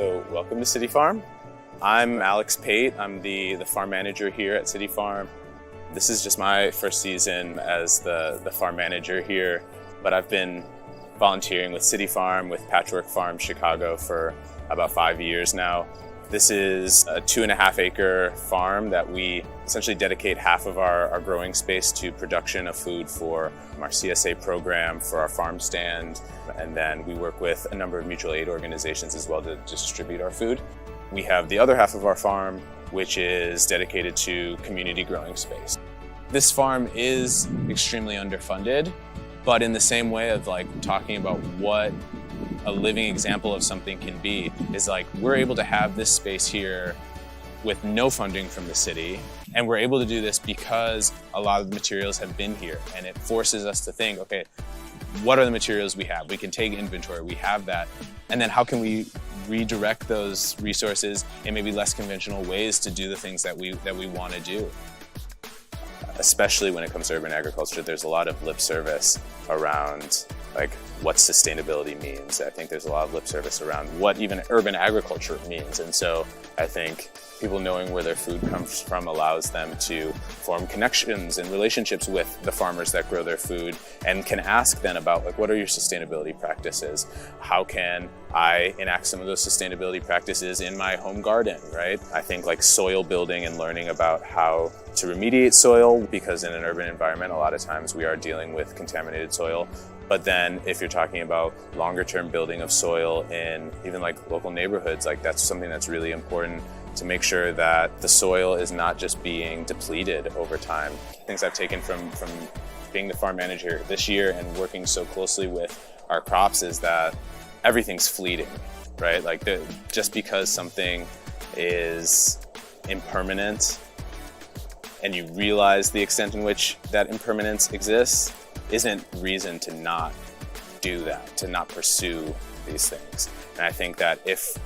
So welcome to City Farm. I'm Alex Pate. I'm the farm manager here at City Farm. This is just my first season as the farm manager here, but I've been volunteering with City Farm, with Patchwork Farm Chicago for about 5 years now. This is a 2.5 acre farm that we essentially dedicate half of our growing space to production of food for our CSA program, for our farm stand, and then we work with a number of mutual aid organizations as well to distribute our food. We have the other half of our farm, which is dedicated to community growing space. This farm is extremely underfunded, but in the same way of talking about what a living example of something can be is we're able to have this space here with no funding from the city, and we're able to do this because a lot of the materials have been here, and it forces us to think, okay, what are the materials we have? We can take inventory, we have that, and then how can we redirect those resources in maybe less conventional ways to do the things that we want to do? Especially when it comes to urban agriculture, there's a lot of lip service around what sustainability means. I think there's a lot of lip service around what even urban agriculture means. And so I think people knowing where their food comes from allows them to form connections and relationships with the farmers that grow their food, and can ask then about what are your sustainability practices? How can I enact some of those sustainability practices in my home garden, right? I think soil building and learning about how to remediate soil, because in an urban environment, a lot of times we are dealing with contaminated soil. But then if you're talking about longer term building of soil in even local neighborhoods, that's something that's really important to make sure that the soil is not just being depleted over time. Things I've taken from being the farm manager this year and working so closely with our crops is that everything's fleeting, right? Just because something is impermanent and you realize the extent in which that impermanence exists isn't reason to not do that, to not pursue these things. And I think that if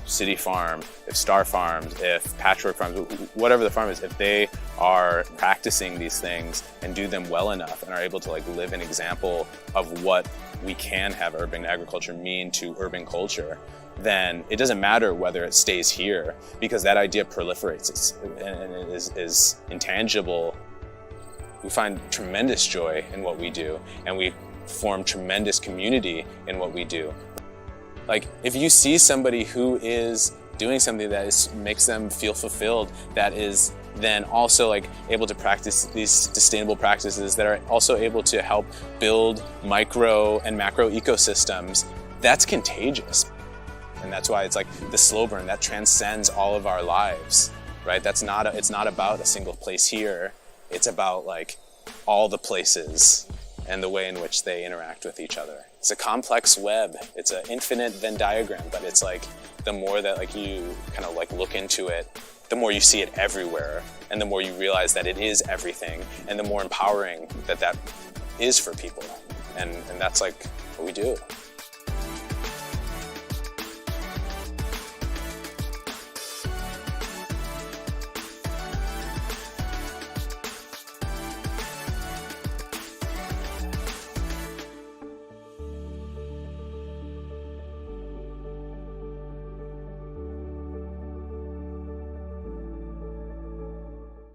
City Farm, if Star Farms, if Patchwork Farms, whatever the farm is, if they are practicing these things and do them well enough and are able to live an example of what we can have urban agriculture mean to urban culture, then it doesn't matter whether it stays here, because that idea proliferates and it is intangible. We find tremendous joy in what we do, and we form tremendous community in what we do. If you see somebody who is doing something that makes them feel fulfilled, that is then also able to practice these sustainable practices that are also able to help build micro and macro ecosystems, that's contagious. And that's why it's the slow burn that transcends all of our lives, right? It's not about a single place here. It's about all the places and the way in which they interact with each other. It's a complex web. It's an infinite Venn diagram, but it's the more that you kind of look into it, the more you see it everywhere, and the more you realize that it is everything, and the more empowering that is for people. And that's what we do.